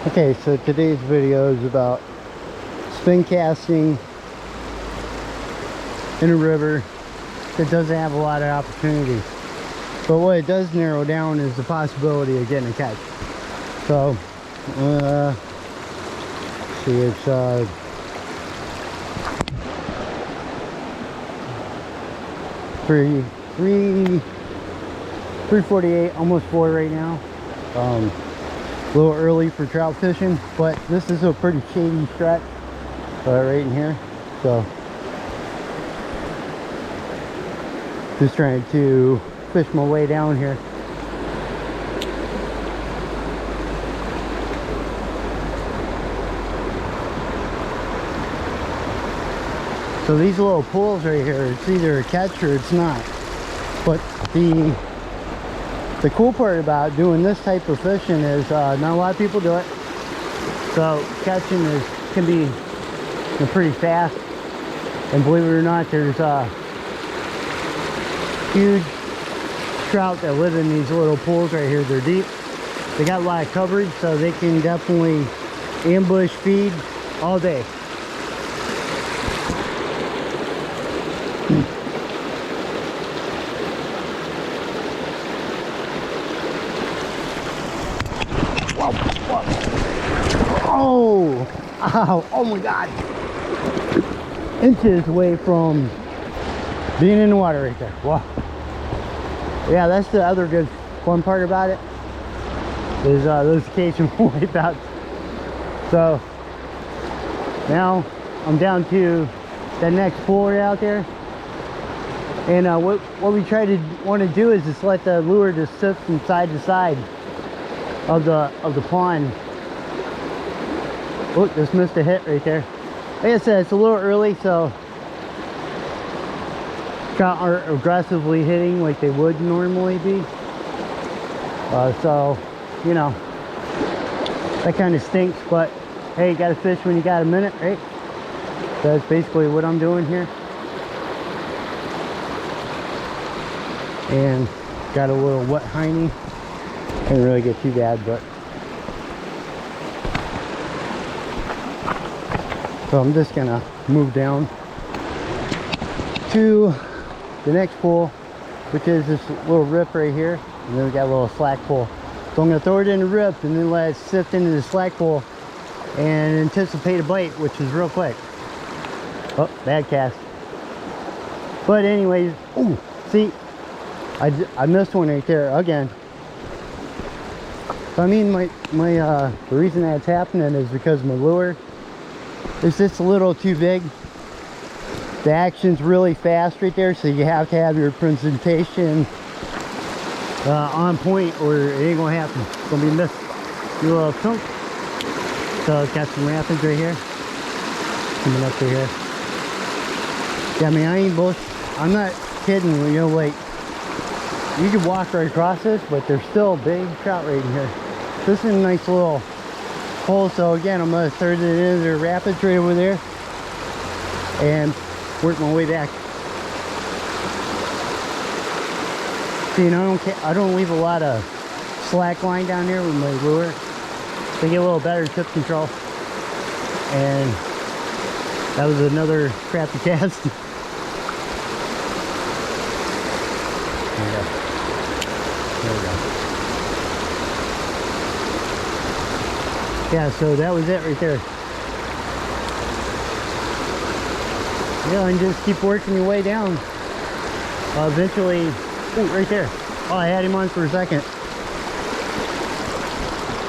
Okay, so today's video is about spin casting in a river that doesn't have a lot of opportunities. But what it does narrow down is the possibility of getting a catch. So, see, it's 3:48, almost 4 right now. A little early for trout fishing, but this is a pretty shady stretch right in here. So just trying to fish my way down here. So these little pools right here, it's either a catch or it's not. But the cool part about doing this type of fishing is not a lot of people do it. So catching can be pretty fast. And believe it or not, there's huge trout that live in these little pools right here. They're deep. They got a lot of coverage, so they can definitely ambush feed all day. Oh, ow, oh my God. Inches away from being in the water right there. Wow. Yeah, that's the other good fun part about it is those occasional wipeouts. So now I'm down to that next pool right out there. And what we want to do is just let the lure just sit from side to side of the pond. Oh, just missed a hit right there. Like I said, it's a little early, so trout aren't aggressively hitting like they would normally be. So, you know, that kind of stinks, but hey, you gotta fish when you got a minute, right? So that's basically what I'm doing here. And got a little wet hiney. Didn't really get too bad, but so I'm just gonna move down to the next pool, which is this little rip right here, and then we got a little slack pool. So I'm gonna throw it in the rip and then let it sift into the slack pool and anticipate a bite, which is real quick. Oh, bad cast. But anyways, oh, see, I missed one right there again. So I mean, the reason that's happening is because my lure is just a little too big. The action's really fast right there, so you have to have your presentation on point or it ain't gonna happen. It's gonna be missed. Your little chunk. So it's got some rapids right here. Coming up to here. Yeah, I mean, I ain't bullshit. I'm not kidding, you know, like, you could walk right across this, but there's still big trout right in here. This is a nice little hole, so again, I'm gonna throw it into the rapids right over there and work my way back. See, you know, I don't leave a lot of slack line down here with my lure. They get a little better tip control. And that was another crappy cast. There we go. There we go. Yeah, so that was it right there. Yeah, and just keep working your way down. Eventually, oh, right there. Oh, I had him on for a second.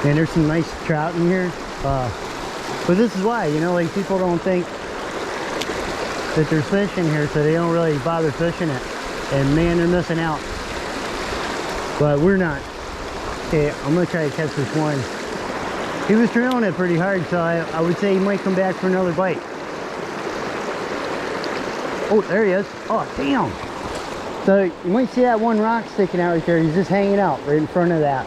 And there's some nice trout in here. But this is why, you know, like, people don't think that there's fish in here, so they don't really bother fishing it. And man, they're missing out. But we're not. Okay, I'm gonna try to catch this one. He was trailing it pretty hard, so I would say he might come back for another bite. Oh, there he is. Oh, damn. So you might see that one rock sticking out right there. He's just hanging out right in front of that.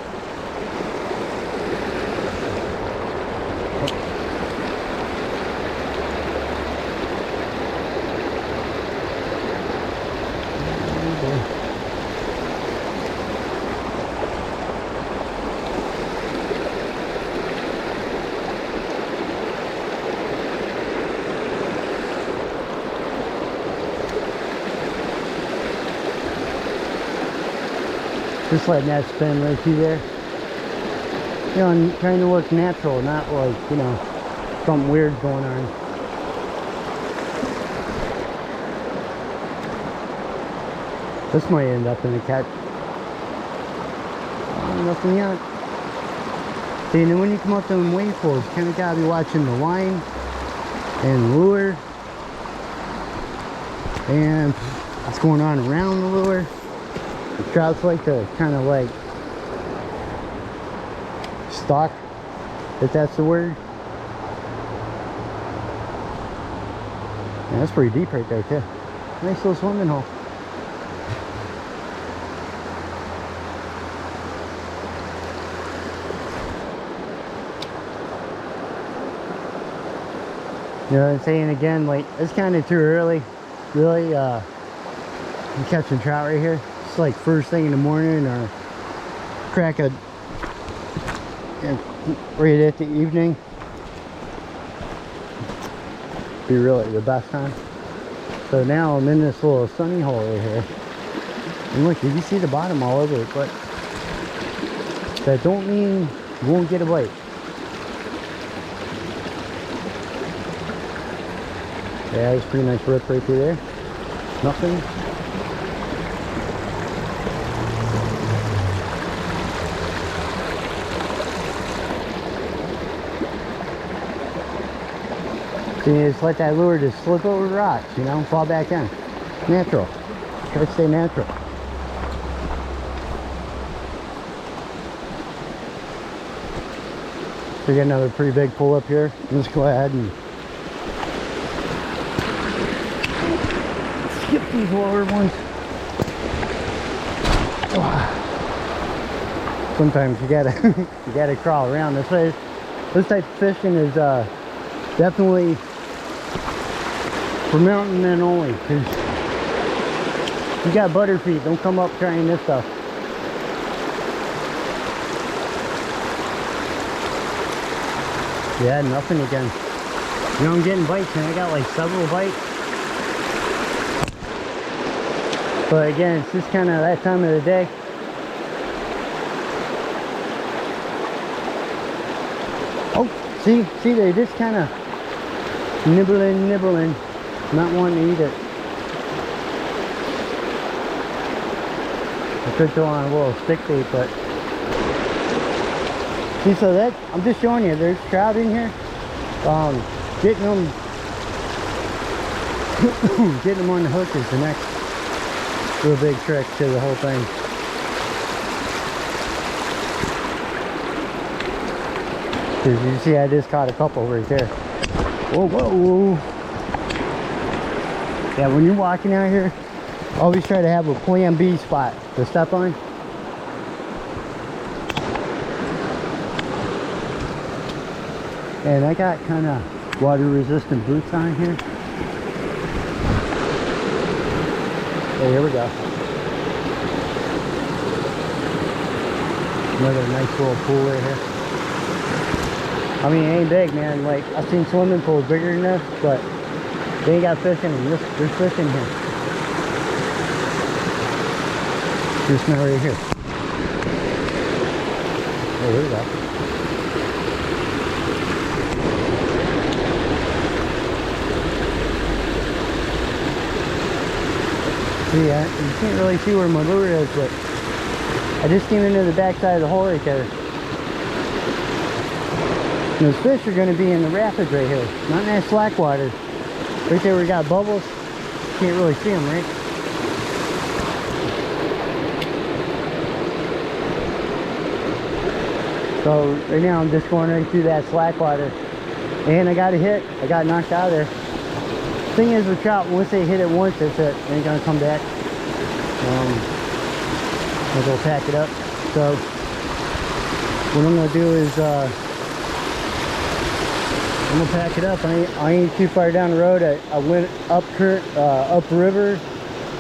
Just letting that spin right through there. You know, and trying to look natural, not like, you know, something weird going on. This might end up in a catch. Oh, nothing yet. See, and then when you come up to them wave pools, you kind of gotta be watching the line and lure and what's going on around the lure. The trouts like to kind of like stalk, if that's the word. Yeah, that's pretty deep right there too. Nice little swimming hole. You know what I'm saying? Again, like, it's kind of too early. Really, I'm catching trout right here. It's like first thing in the morning or crack a, yeah, right at the evening. Be really the best time. So now I'm in this little sunny hole right here. And look, you can see the bottom all over it, but that don't mean you won't get a bite. Yeah, it's pretty nice rip right through there. Nothing. So you just let that lure just slip over the rocks, you know, fall back in. Natural. Try to stay natural. So we got another pretty big pull up here. Let's go ahead and skip these lower ones. Sometimes you gotta you gotta crawl around. This type of fishing is definitely for mountain men only, because you got butter feet. Don't come up trying this stuff. Yeah, nothing again. You know, I'm getting bites, and I got like several bites. But again, it's just kind of that time of the day. Oh, see, they just kind of nibbling, not wanting to eat it. I could throw on a little stick bait, but see, so that I'm just showing you, there's trout in here. Getting them, getting them on the hook is the next real big trick to the whole thing. Because you see, I just caught a couple right there. Whoa, whoa. Yeah, when you're walking out here, always try to have a plan B spot to step on. And I got kind of water resistant boots on here. Okay, here we go. Another nice little pool right here. I mean, it ain't big, man. Like, I've seen swimming pools bigger than this, but they ain't got fish in them. There's fish in here. Just now right here. Oh, here we go. See, you can't really see where my lure is, but I just came into the back side of the hole right there. And those fish are going to be in the rapids right here, not in that slack water. Right there where we got bubbles, can't really see them, right? So right now I'm just going right through that slack water. And I got a hit, I got knocked out of there. Thing is with trout, once they hit it once, that's it. They ain't gonna come back. I'll go pack it up. So what I'm gonna do is I'm gonna pack it up. I ain't too far down the road. I went up river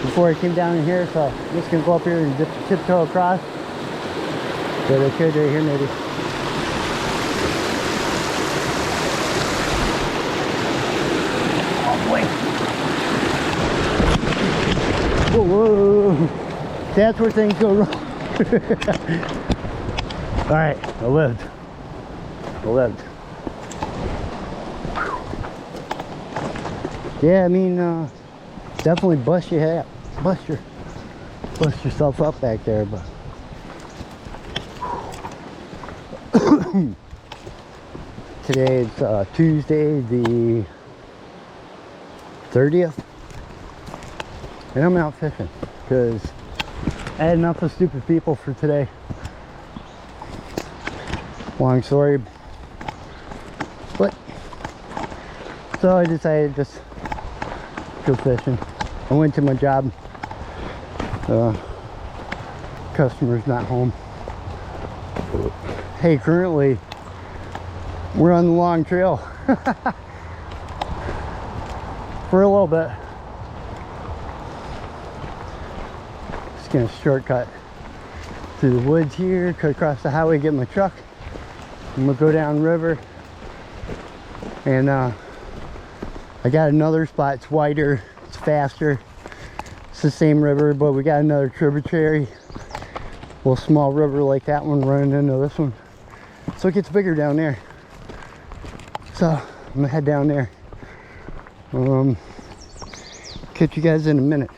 before I came down in here, so I'm just gonna go up here and tiptoe across. But I could right here maybe. Whoa, whoa. That's where things go wrong. All right, I lived. Yeah, I mean, definitely bust yourself up back there, but today it's Tuesday the 30th, and I'm out fishing because I had enough of stupid people for today. Long story, but so I decided to just go fishing. I went to my job. Customer's not home. Hey, currently we're on the long trail for a little bit. Just gonna shortcut through the woods here, cut across the highway, get my truck, and we'll go down river. And I got another spot. It's wider, it's faster, it's the same river, but we got another tributary, a little small river like that one running into this one, so it gets bigger down there. So I'm gonna head down there. Catch you guys in a minute.